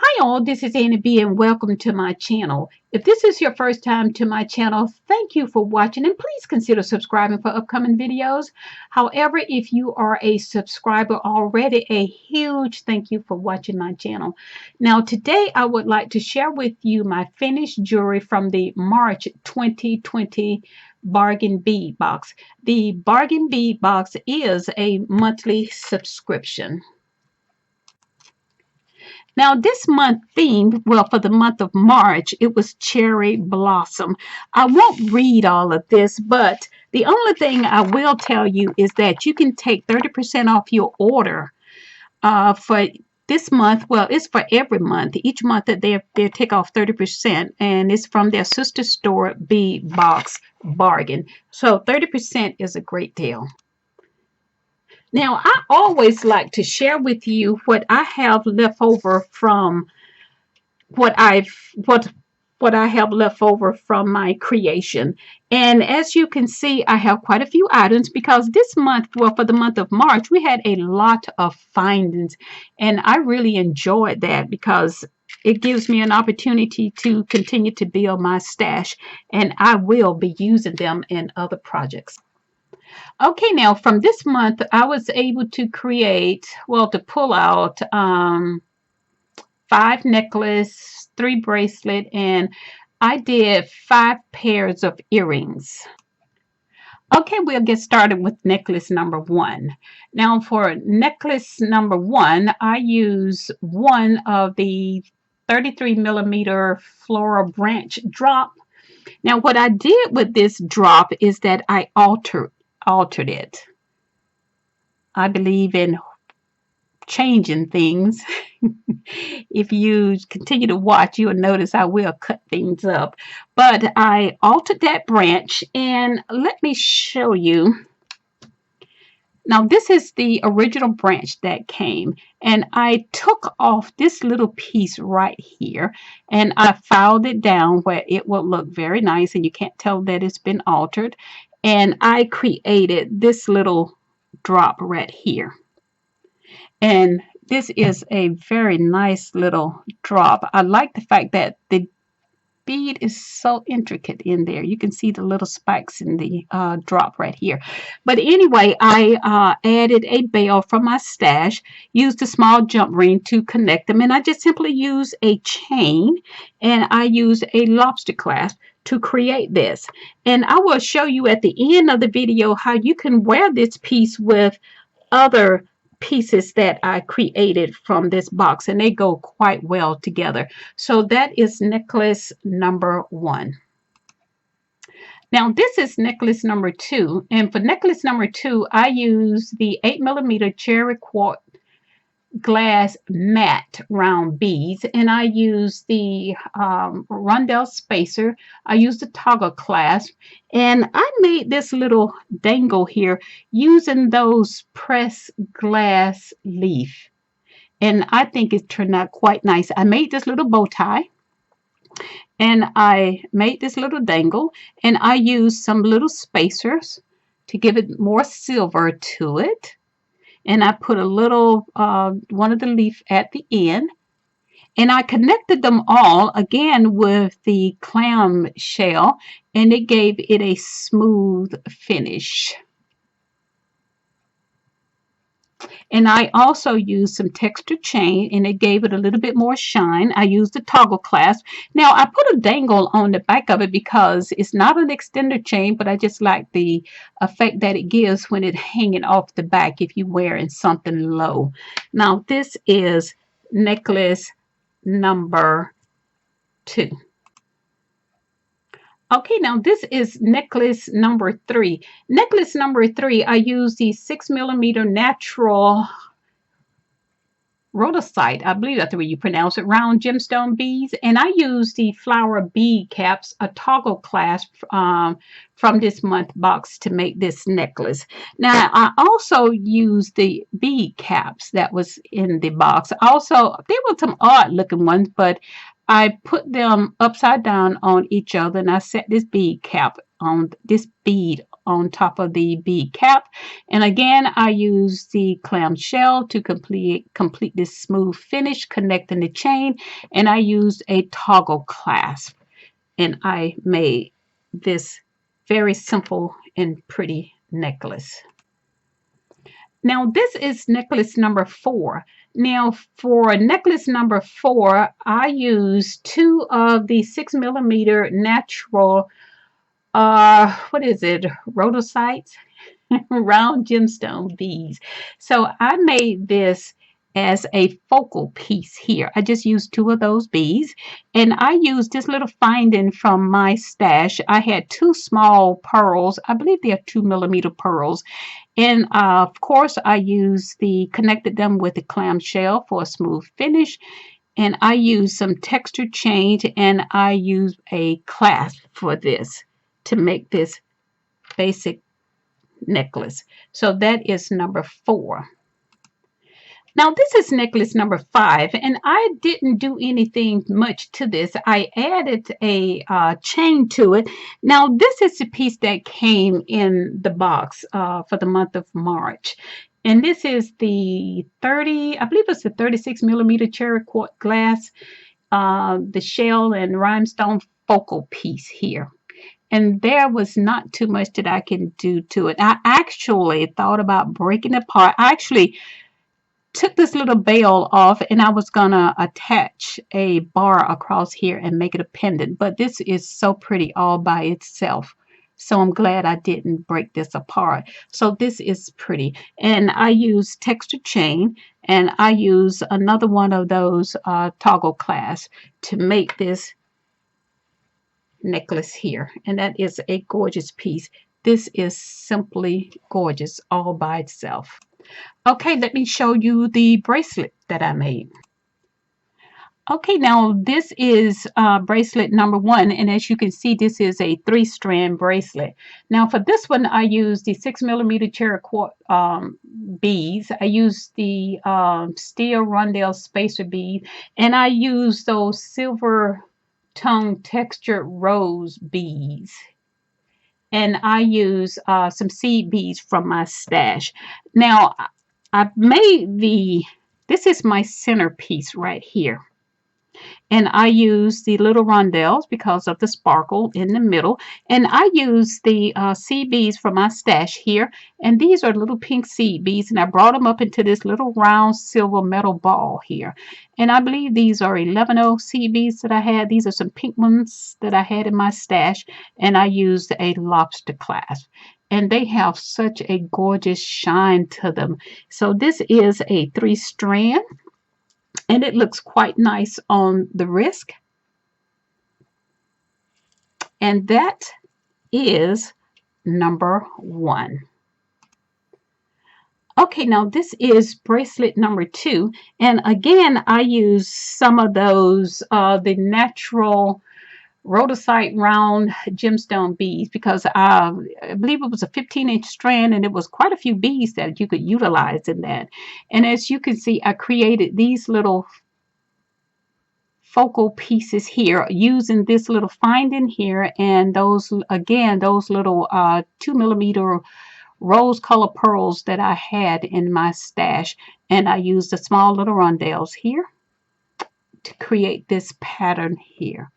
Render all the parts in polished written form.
Hi all, this is Annie B and welcome to my channel. If this is your first time to my channel, thank you for watching and please consider subscribing for upcoming videos. However, if you are a subscriber already, a huge thank you for watching my channel. Now today I would like to share with you my finished jewelry from the March 2020 Bargain Bead Box. The Bargain Bead Box is a monthly subscription. Now, this month theme, well, for the month of March, it was cherry blossom. I won't read all of this, but the only thing I will tell you is that you can take 30% off your order for this month. Well, it's for every month. Each month that they take off 30%, and it's from their sister store, Bead Box Bargain. So 30% is a great deal. Now, I always like to share with you what I have left over from what I have left over from my creation. And as you can see, I have quite a few items because this month, well, for the month of March, we had a lot of findings, and I really enjoyed that because it gives me an opportunity to continue to build my stash, and I will be using them in other projects. Okay, now from this month, I was able to create, well, to pull out 5 necklace, 3 bracelet, and I did 5 pairs of earrings. Okay, we'll get started with necklace number 1. Now for necklace number 1, I use one of the 33 millimeter floral branch drop. Now what I did with this drop is that I altered it. I believe in changing things. If you continue to watch, you'll notice I will cut things up. But I altered that branch, and let me show you. Now this is the original branch that came, and I took off this little piece right here, and I filed it down where it will look very nice, and you can't tell that it's been altered. And I created this little drop right here. And this is a very nice little drop. I like the fact that the bead is so intricate in there. You can see the little spikes in the drop right here. But anyway, I added a bell from my stash, used a small jump ring to connect them, and I just simply use a chain, and I use a lobster clasp to create this. And I will show you at the end of the video how you can wear this piece with other pieces that I created from this box, and they go quite well together. So that is necklace number 1. Now this is necklace number 2, and for necklace number 2 I use the 8 millimeter cherry quartz glass matte round beads, and I use the rondelle spacer. I use the toggle clasp, and I made this little dangle here using those pressed glass leaf, and I think it turned out quite nice. I made this little bow tie, and I made this little dangle, and I used some little spacers to give it more silver to it. And I put a little one of the leaf at the end, and I connected them all again with the clam shell, and it gave it a smooth finish. And I also used some texture chain, and it gave it a little bit more shine. I used the toggle clasp. Now I put a dangle on the back of it because it's not an extender chain, but I just like the effect that it gives when it's hanging off the back if you're wearing something low. Now this is necklace number 2. Okay, now this is necklace number 3. Necklace number 3, I use the 6 millimeter natural rhodocite, I believe that's the way you pronounce it, round gemstone beads, and I use the flower bead caps, a toggle clasp from this month box to make this necklace. Now I also used the bead caps that was in the box. Also, there were some odd looking ones, but I put them upside down on each other, and I set this bead cap on this bead on top of the bead cap. And again, I use the clam shell to complete this smooth finish connecting the chain, and I used a toggle clasp, and I made this very simple and pretty necklace. Now this is necklace number 4. Now for necklace number 4, I used 2 of the 6mm natural, what is it, rhodocite round gemstone beads. So I made this as a focal piece here. I just used 2 of those beads, and I used this little finding from my stash. I had 2 small pearls. I believe they are 2mm pearls. And of course, I connected them with the clamshell for a smooth finish. And I used some texture change, and I used a clasp for this to make this basic necklace. So that is number 4. Now this is necklace number 5, and I didn't do anything much to this. I added a chain to it. Now this is the piece that came in the box for the month of March. And this is the 30, I believe it's the 36mm cherry quartz glass, the shell and rhinestone focal piece here. And there was not too much that I can do to it. I actually thought about breaking it apart. I actually took this little bail off, and I was gonna attach a bar across here and make it a pendant, but this is so pretty all by itself. So I'm glad I didn't break this apart. So this is pretty. And I use texture chain, and I use another one of those toggle clasps to make this necklace here. And that is a gorgeous piece. This is simply gorgeous all by itself. Okay, let me show you the bracelet that I made. Okay, now this is bracelet number 1, and as you can see, this is a 3-strand bracelet. Now for this one, I used the 6mm cherry quartz beads. I used the steel rondelle spacer bead, and I used those silver tongue textured rose beads. And I use some seed beads from my stash. Now I made this is my centerpiece right here. And I use the little rondelles because of the sparkle in the middle. And I use the seed beads from my stash here. And these are little pink seed beads. And I brought them up into this little round silver metal ball here. And I believe these are 11-0 seed beads that I had. These are some pink ones that I had in my stash. And I used a lobster clasp. And they have such a gorgeous shine to them. So this is a 3-strand. And it looks quite nice on the wrist. And that is number 1. Okay, now this is bracelet number 2. And again, I use some of those, the natural rhodocite round gemstone beads, because I believe it was a 15-inch strand, and it was quite a few beads that you could utilize in that. And as you can see, I created these little focal pieces here using this little finding here, and those, again, those little 2mm rose color pearls that I had in my stash. And I used the small little rondelles here to create this pattern here,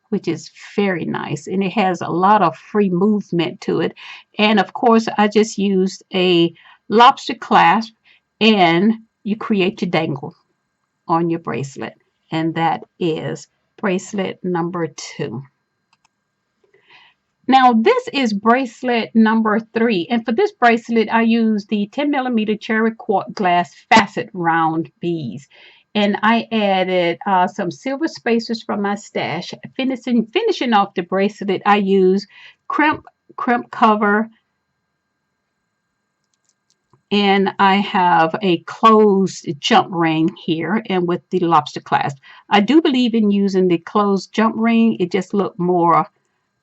which is very nice, and it has a lot of free movement to it. And of course, I just used a lobster clasp, and you create your dangle on your bracelet, and that is bracelet number 2. Now this is bracelet number 3, and for this bracelet I used the 10mm cherry quartz glass facet round beads. And I added some silver spacers from my stash. Finishing off the bracelet, I use crimp cover, and I have a closed jump ring here, and with the lobster clasp. I do believe in using the closed jump ring. It just looks more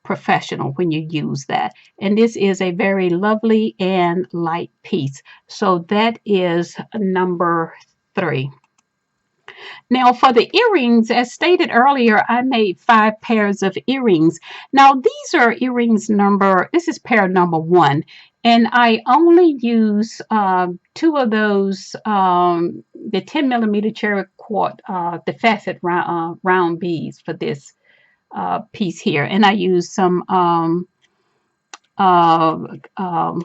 professional when you use that. And this is a very lovely and light piece. So that is number 3. Now, for the earrings, as stated earlier, I made 5 pairs of earrings. Now, these are earrings this is pair number 1. And I only use 2 of those, the 10 millimeter cherry quartz, the facet round beads for this piece here. And I use some uh, um,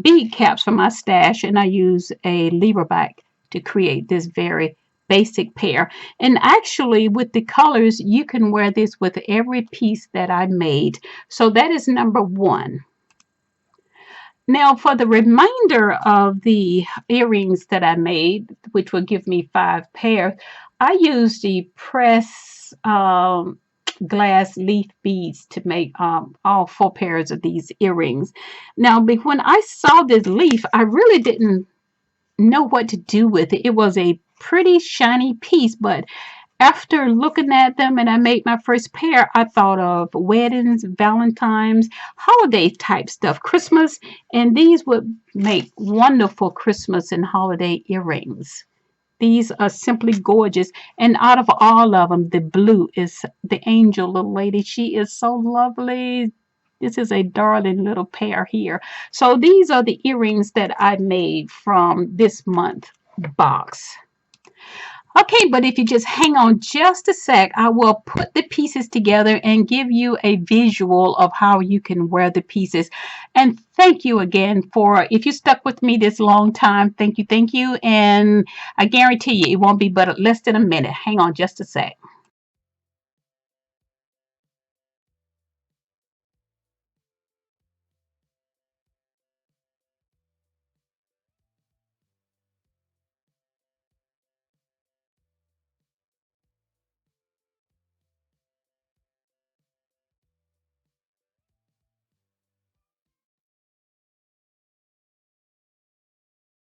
bead caps for my stash, and I use a lever back to create this very basic pair. And actually, with the colors, you can wear this with every piece that I made. So that is number 1. Now, for the remainder of the earrings that I made, which will give me 5 pairs, I used the press glass leaf beads to make all 4 pairs of these earrings. Now, when I saw this leaf, I really didn't know what to do with it. It was a pretty shiny piece, but after looking at them and I made my first pair, I thought of weddings, Valentine's, holiday type stuff, Christmas, and these would make wonderful Christmas and holiday earrings. These are simply gorgeous. And out of all of them, the blue is the angel little lady. She is so lovely. This is a darling little pair here. So these are the earrings that I made from this month box. Okay, but if you just hang on just a sec, I will put the pieces together and give you a visual of how you can wear the pieces. And thank you again if you stuck with me this long time, thank you. And I guarantee you it won't be but less than a minute. Hang on just a sec.